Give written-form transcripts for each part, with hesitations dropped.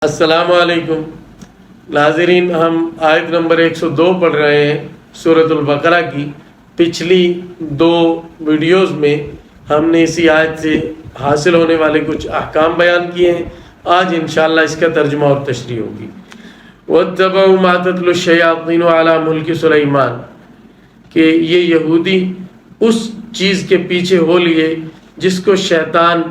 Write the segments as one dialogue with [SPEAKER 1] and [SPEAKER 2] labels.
[SPEAKER 1] السلام علیکم ناظرین، ہم آیت نمبر 102 پڑھ رہے ہیں سورۃ البقرہ کی۔ پچھلی دو ویڈیوز میں ہم نے اسی آیت سے حاصل ہونے والے کچھ احکام بیان کیے ہیں۔ آج انشاءاللہ اس کا ترجمہ اور تشریح ہوگی۔ وَاتَّبَعُوا مَا تَتْلُو الشَّيَاطِينُ عَلَى مُلْكِ سُلَيْمَانَ، کہ یہ یہودی اس چیز کے پیچھے ہو لیے جس کو شیطان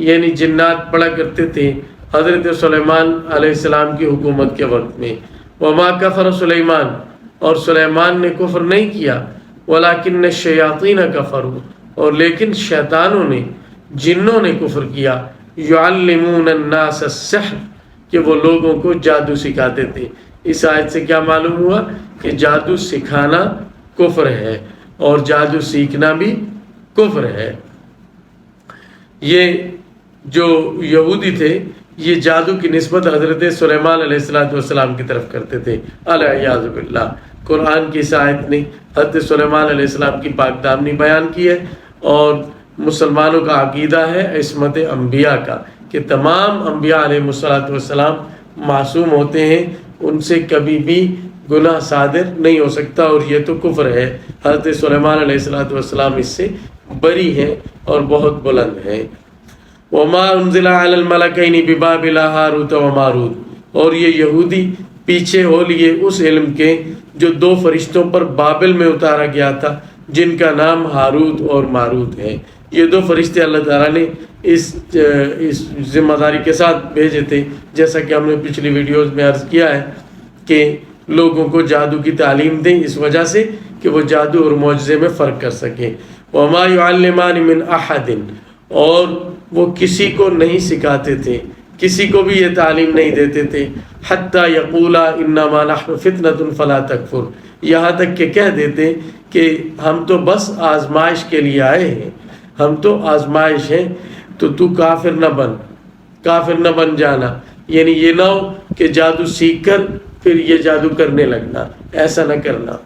[SPEAKER 1] یعنی جنات پڑھا کرتے تھے حضرت سلیمان علیہ السلام کی حکومت کے وقت میں۔ وما کفر سلیمان، اور سلیمان نے کفر نہیں کیا، ولکن الشیاطین کفروا، اور لیکن شیطانوں نے، جنوں نے کفر کیا، یعلمون الناس السحر، کہ وہ لوگوں کو جادو سکھاتے تھے۔ اس آیت سے کیا معلوم ہوا کہ جادو سکھانا کفر ہے اور جادو سیکھنا بھی کفر ہے۔ یہ جو یہودی تھے یہ جادو کی نسبت حضرت سلیمان علیہ السلام کی طرف کرتے تھے، الیاذ باللہ۔ قرآن کی اس آیت نے حضرت سلیمان علیہ السلام کی پاک دامنی بیان کی ہے، اور مسلمانوں کا عقیدہ ہے عصمت انبیاء کا، کہ تمام انبیاء علیہ السلام معصوم ہوتے ہیں، ان سے کبھی بھی گناہ صادر نہیں ہو سکتا، اور یہ تو کفر ہے۔ حضرت سلیمان علیہ السلام اس سے بری ہیں اور بہت بلند ہیں۔ وما انزل علی الملکین ببابل ہاروت و ماروت، اور یہ یہودی پیچھے ہو لیے اس علم کے جو دو فرشتوں پر بابل میں اتارا گیا تھا، جن کا نام ہاروت اور ماروت ہے۔ یہ دو فرشتے اللہ تعالیٰ نے اس ذمہ داری کے ساتھ بھیجے تھے، جیسا کہ ہم نے پچھلی ویڈیوز میں عرض کیا ہے، کہ لوگوں کو جادو کی تعلیم دیں، اس وجہ سے کہ وہ جادو اور معجزے میں فرق کر سکیں۔ وما يعلمان من احد، اور وہ کسی کو نہیں سکھاتے تھے، کسی کو بھی یہ تعلیم نہیں دیتے تھے، حتی یقولا انما نحن فتنة فلا تکفر، یہاں تک کہ کہہ دیتے کہ ہم تو بس آزمائش کے لیے آئے ہیں، ہم تو آزمائش ہیں، تو کافر نہ بن جانا، یعنی یہ نہ ہو کہ جادو سیکھ کر پھر یہ جادو کرنے لگنا، ایسا نہ کرنا۔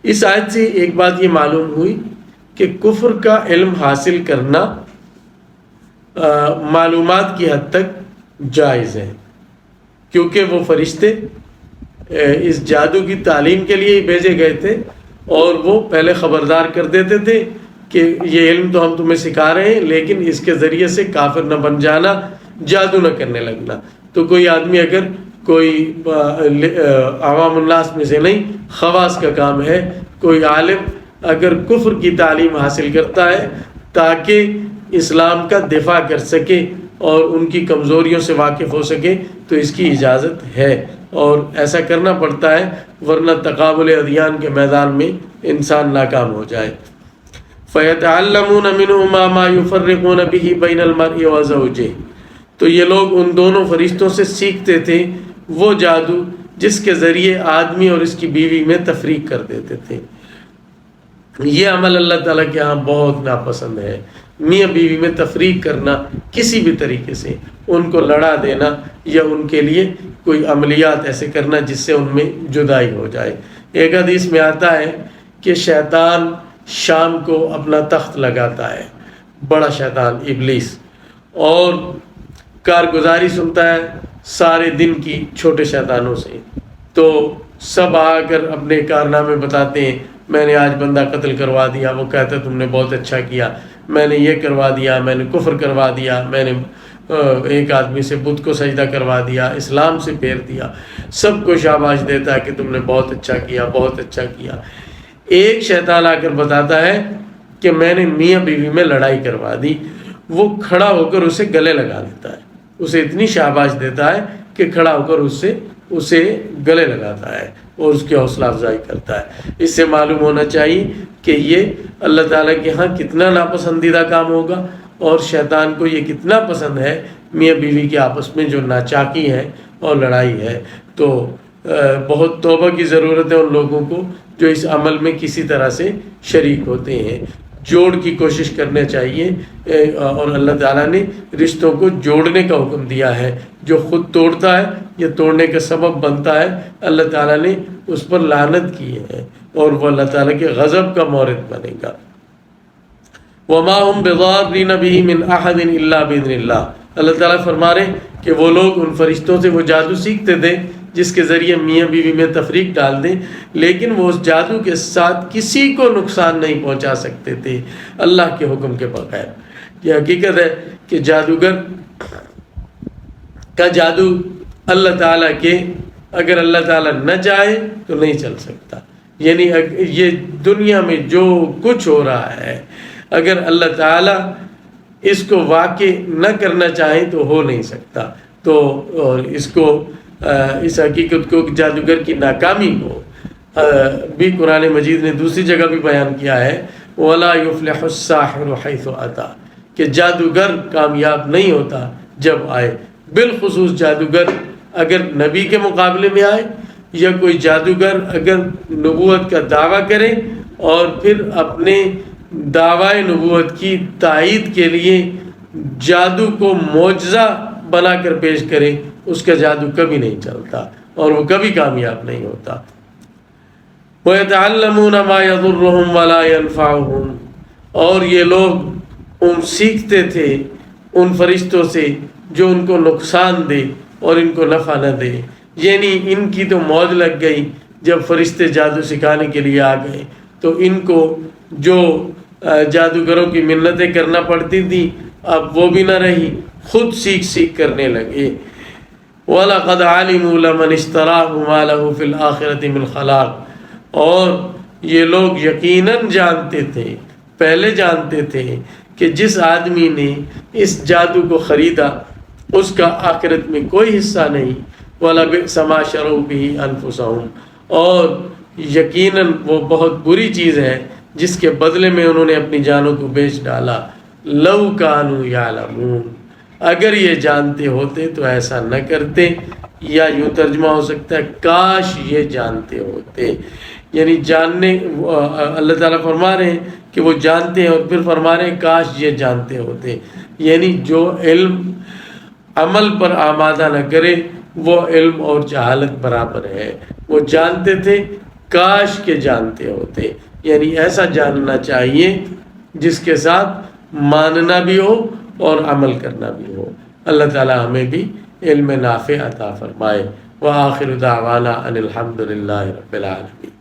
[SPEAKER 1] اس آیت سے ایک بات یہ معلوم ہوئی کہ کفر کا علم حاصل کرنا معلومات کی حد تک جائز ہے، کیونکہ وہ فرشتے اس جادو کی تعلیم کے لیے ہی بھیجے گئے تھے، اور وہ پہلے خبردار کر دیتے تھے کہ یہ علم تو ہم تمہیں سکھا رہے ہیں، لیکن اس کے ذریعے سے کافر نہ بن جانا، جادو نہ کرنے لگنا۔ تو کوئی آدمی اگر کوئی عوام الناس میں سے نہیں، خواص کا کام ہے، کوئی عالم اگر کفر کی تعلیم حاصل کرتا ہے تاکہ اسلام کا دفاع کر سکے اور ان کی کمزوریوں سے واقف ہو سکے، تو اس کی اجازت ہے، اور ایسا کرنا پڑتا ہے، ورنہ تقابل ادیان کے میدان میں انسان ناکام ہو جائے۔ فَيَتَعَلَّمُونَ مِنْهُمَا مَا يُفَرِّقُونَ بِهِ بَيْنَ الْمَرْءِ وَزَوْجِهِ، تو یہ لوگ ان دونوں فرشتوں سے سیکھتے تھے وہ جادو جس کے ذریعے آدمی اور اس کی بیوی میں تفریق کر دیتے تھے۔ یہ عمل اللہ تعالیٰ کے ہاں بہت ناپسند ہے، میاں بیوی میں تفریق کرنا، کسی بھی طریقے سے ان کو لڑا دینا، یا ان کے لیے کوئی عملیات ایسے کرنا جس سے ان میں جدائی ہو جائے۔ ایک حدیث میں آتا ہے کہ شیطان شام کو اپنا تخت لگاتا ہے، بڑا شیطان ابلیس، اور کارگزاری سنتا ہے سارے دن کی چھوٹے شیطانوں سے، تو سب آ کر اپنے کارنامے بتاتے ہیں، میں نے آج بندہ قتل کروا دیا، وہ کہتا ہے تم نے بہت اچھا کیا، میں نے یہ کروا دیا، میں نے کفر کروا دیا، میں نے ایک آدمی سے بت کو سجدہ کروا دیا، اسلام سے پھیر دیا، سب کو شاباش دیتا ہے کہ تم نے بہت اچھا کیا، بہت اچھا کیا۔ ایک شیطان آ کر بتاتا ہے کہ میں نے میاں بیوی میں لڑائی کروا دی، وہ کھڑا ہو کر اسے گلے لگا دیتا ہے، اسے اتنی شاباش دیتا ہے کہ کھڑا ہو کر اسے گلے لگاتا ہے اور اس کی حوصلہ افزائی کرتا ہے۔ اس سے معلوم ہونا چاہیے کہ یہ اللہ تعالیٰ کے ہاں کتنا ناپسندیدہ کام ہوگا، اور شیطان کو یہ کتنا پسند ہے میاں بیوی کے آپس میں جو ناچاکی ہے اور لڑائی ہے۔ تو بہت توبہ کی ضرورت ہے ان لوگوں کو جو اس عمل میں کسی طرح سے شریک ہوتے ہیں، جوڑ کی کوشش کرنا چاہیے، اور اللہ تعالیٰ نے رشتوں کو جوڑنے کا حکم دیا ہے۔ جو خود توڑتا ہے یا توڑنے کا سبب بنتا ہے، اللہ تعالیٰ نے اس پر لعنت کی ہے، اور وہ اللہ تعالیٰ کے غضب کا مورد بنے گا۔ وَمَا هُمْ بِضَارِّينَ بِهِ مِنْ أَحَدٍ إِلَّا بِإِذْنِ اللَّهِ، اللہ تعالیٰ فرما رہے ہیں کہ وہ لوگ ان فرشتوں سے وہ جادو سیکھتے تھے جس کے ذریعے میاں بیوی میں تفریق ڈال دیں، لیکن وہ اس جادو کے ساتھ کسی کو نقصان نہیں پہنچا سکتے تھے اللہ کے حکم کے بغیر۔ یہ حقیقت ہے کہ جادوگر کا جادو اللہ تعالیٰ کے اگر اللہ تعالیٰ نہ چاہے تو نہیں چل سکتا، یعنی یہ دنیا میں جو کچھ ہو رہا ہے اگر اللہ تعالیٰ اس کو واقع نہ کرنا چاہیں تو ہو نہیں سکتا۔ تو اور اس حقیقت کو جادوگر کی ناکامی کو بھی قرآن مجید نے دوسری جگہ بھی بیان کیا ہے، وَلَا يُفْلِحُ السَّاحِرُ حَيْثُ أَتَى، کہ جادوگر کامیاب نہیں ہوتا جب آئے، بالخصوص جادوگر اگر نبی کے مقابلے میں آئے، یا کوئی جادوگر اگر نبوت کا دعویٰ کرے اور پھر اپنے دعوی نبوت کی تائید کے لیے جادو کو معجزہ بنا کر پیش کرے، اس کا جادو کبھی نہیں چلتا اور وہ کبھی کامیاب نہیں ہوتا۔ وَيَتَعَلَّمُونَ مَا يَضُرُّهُمْ وَلَا يَنْفَعُهُمْ، اور یہ لوگ سیکھتے تھے ان فرشتوں سے جو ان کو نقصان دے اور ان کو نفع نہ دے، یعنی ان کی تو موج لگ گئی جب فرشتے جادو سکھانے کے لیے آ گئے، تو ان کو جو جادوگروں کی منتیں کرنا پڑتی تھیں اب وہ بھی نہ رہی، خود سیکھ کرنے لگے۔ وَلَقَدْ عَلِمُوا لَمَنِ اشْتَرَاهُ مَا لَهُ فِي الْآخِرَةِ مِنْ خَلَاقٍ، اور یہ لوگ یقیناً جانتے تھے، پہلے جانتے تھے کہ جس آدمی نے اس جادو کو خریدا اس کا آخرت میں کوئی حصہ نہیں، وَلَبِئْسَ مَا شَرَوْا بِهِ أَنفُسَهُمْ، اور یقیناً وہ بہت بری چیز ہے جس کے بدلے میں انہوں نے اپنی جانوں کو بیچ ڈالا۔ لَوْ كَانُوا يَعْلَمُونَ، اگر یہ جانتے ہوتے تو ایسا نہ کرتے، یا یوں ترجمہ ہو سکتا ہے کاش یہ جانتے ہوتے، یعنی جاننے اللہ تعالیٰ فرما رہے ہیں کہ وہ جانتے ہیں اور پھر فرما رہے ہیں کاش یہ جانتے ہوتے، یعنی جو علم عمل پر آمادہ نہ کرے وہ علم اور جہالت برابر ہے۔ وہ جانتے تھے، کاش کے جانتے ہوتے، یعنی ایسا جاننا چاہیے جس کے ساتھ ماننا بھی ہو اور عمل کرنا بھی ہو۔ اللہ تعالیٰ ہمیں بھی علم نافع عطا فرمائے۔ وآخر دعوانا ان الحمد للہ رب العالمین۔